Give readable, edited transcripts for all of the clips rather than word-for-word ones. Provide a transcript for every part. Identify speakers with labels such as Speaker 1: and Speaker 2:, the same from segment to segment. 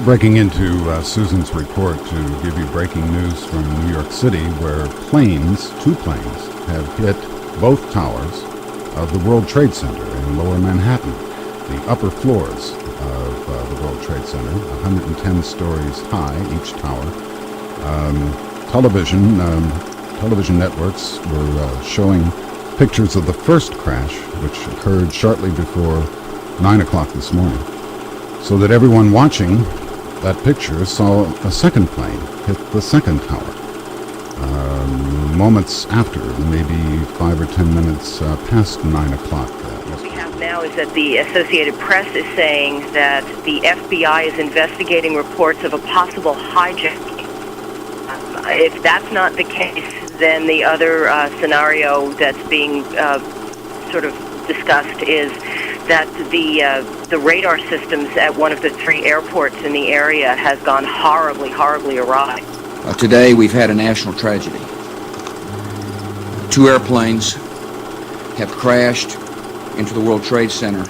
Speaker 1: Breaking into Susan's report to give you breaking news from New York City, where two planes, have hit both towers of the World Trade Center in Lower Manhattan, the upper floors of the World Trade Center, 110 stories high, each tower. Television networks were showing pictures of the first crash, which occurred shortly before 9 o'clock this morning, so that everyone watching that picture saw a second plane hit the second tower. Moments after, maybe 5 or 10 minutes past 9 o'clock.
Speaker 2: What we have now is that the Associated Press is saying that the FBI is investigating reports of a possible hijacking. If that's not the case, then the other scenario that's being sort of discussed is that the radar systems at one of the 3 airports in the area has gone horribly, horribly awry.
Speaker 3: Today we've had a national tragedy. 2 airplanes have crashed into the World Trade Center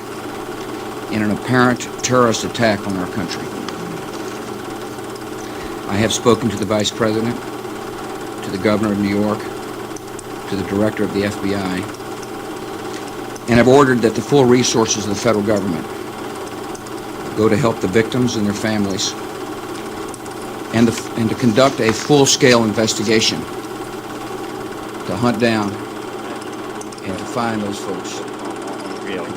Speaker 3: in an apparent terrorist attack on our country. I have spoken to the Vice President, to the Governor of New York, to the Director of the FBI, and have ordered that the full resources of the federal government go to help the victims and their families, and to conduct a full-scale investigation to hunt down and to find those folks.
Speaker 4: Really,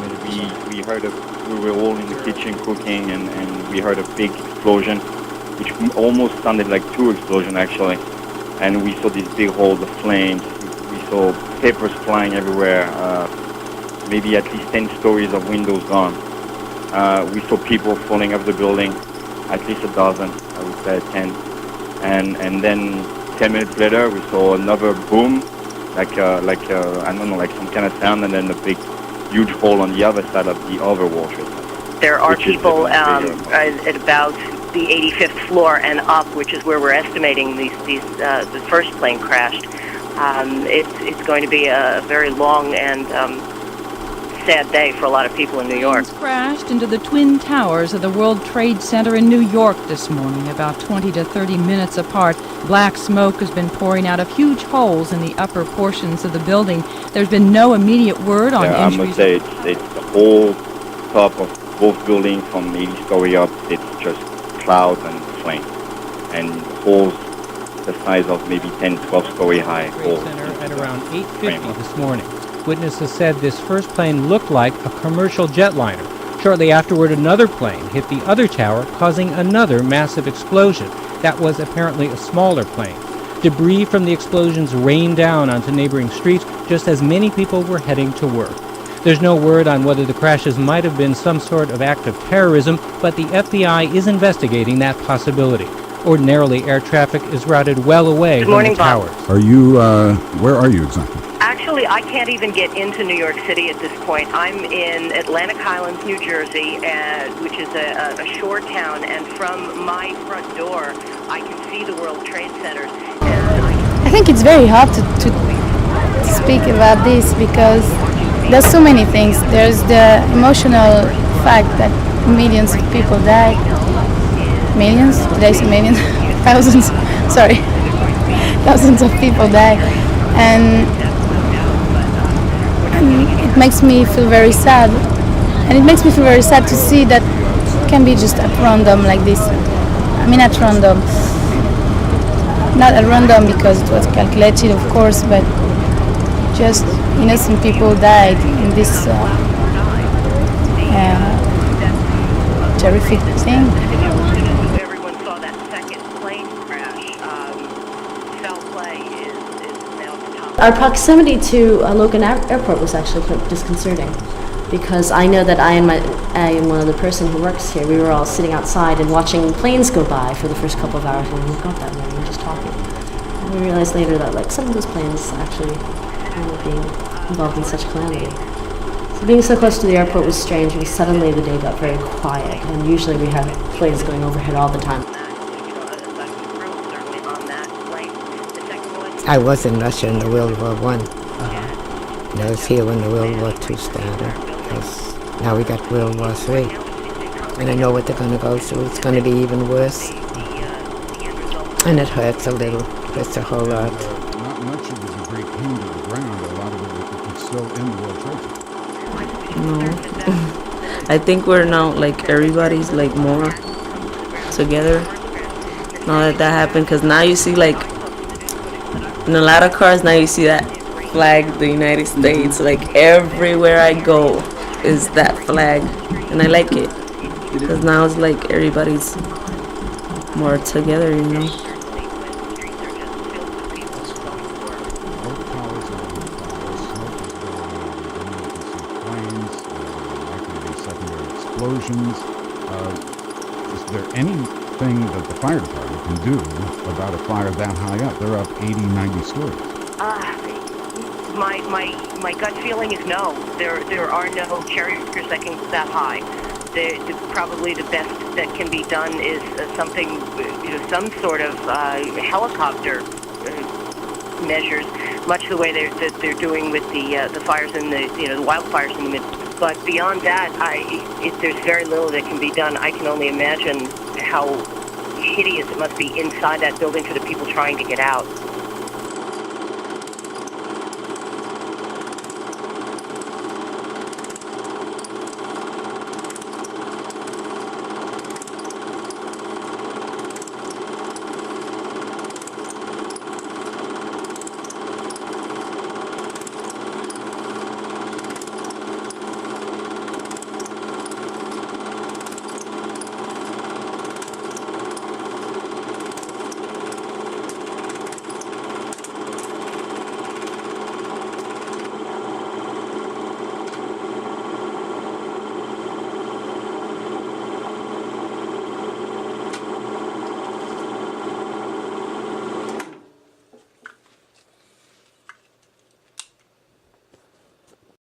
Speaker 4: we heard we were all in the kitchen cooking, and we heard a big explosion, which almost sounded like 2 explosions actually. And we saw these big holes of flames. We saw papers flying everywhere. Maybe at least 10 stories of windows gone. We saw people falling off the building, at least a dozen, I would say 10. And then 10 minutes later, we saw another boom, like I don't know, like some kind of sound, and then a big, huge hole on the other side of the other World Trade Center.
Speaker 2: There are people at about the 85th floor and up, which is where we're estimating the first plane crashed. It's going to be a very long and sad day for a lot of people in New York.
Speaker 5: Planes crashed into the twin towers of the World Trade Center in New York this morning, about 20 to 30 minutes apart. Black smoke has been pouring out of huge holes in the upper portions of the building. There's been no immediate word on injuries.
Speaker 4: I must say it's the whole top of both buildings from 80 story up. It's just clouds and flame, and holes the size of maybe 10, 12 story high holes.
Speaker 6: Center at around 8:50 this morning. Witnesses said this first plane looked like a commercial jetliner. Shortly afterward, another plane hit the other tower, causing another massive explosion. That was apparently a smaller plane. Debris from the explosions rained down onto neighboring streets just as many people were heading to work. There's no word on whether the crashes might have been some sort of act of terrorism, but the FBI is investigating that possibility. Ordinarily, air traffic is routed well away from the towers.
Speaker 1: Are you, where are you exactly?
Speaker 2: Actually, I can't even get into New York City at this point. I'm in Atlantic Highlands, New Jersey, which is a shore town, and from my front door, I can see the World Trade Center.
Speaker 7: I think it's very hard to speak about this because there's so many things. There's the emotional fact that millions of people die. Millions? Did I say millions? Thousands. Sorry. Thousands of people die. And it makes me feel very sad. And it makes me feel very sad to see that it can be just at random like this. I mean at random. Not at random because it was calculated, of course, but just innocent people died in this terrific thing.
Speaker 2: Everyone saw that second plane crash. Foul play is now at the top.
Speaker 8: Our proximity to Logan Airport was actually quite disconcerting because I know that I and one other person who works here, we were all sitting outside and watching planes go by for the first couple of hours when we got that morning and just talking. And we realized later that like some of those planes actually ended up being involved in such calamity. So being so close to the airport was strange, and suddenly the day got very quiet, and usually we have planes going overhead all the time.
Speaker 9: I was in Russia in the World War I. And I was here when the World War II started. Now we got World War III. And I know what they're going to go through. It's going to be even worse. And it hurts a little. Hurts a whole lot.
Speaker 1: Not much of the debris came to the ground. A lot of it is still in the World Trade Center.
Speaker 10: No. I think we're now, like, everybody's, like, more together now that happened. Because now you see, like, in a lot of cars, now you see that flag, the United States. Like, everywhere I go is that flag. And I like it. Because now it's like everybody's more together, you know.
Speaker 1: Both towers are on fire. Smoke is going on. You can see flames. Likely to be secondary explosions. Is there anything that the fire department can do about a fire that high up? They're up 80, 90 stories.
Speaker 2: My gut feeling is no. There are no carriers that can go that high. Probably the best that can be done is something, some sort of helicopter measures, much the way they're doing with the fires in the wildfires in the mid. But beyond that, there's very little that can be done. I can only imagine how hideous it must be inside that building for the people trying to get out.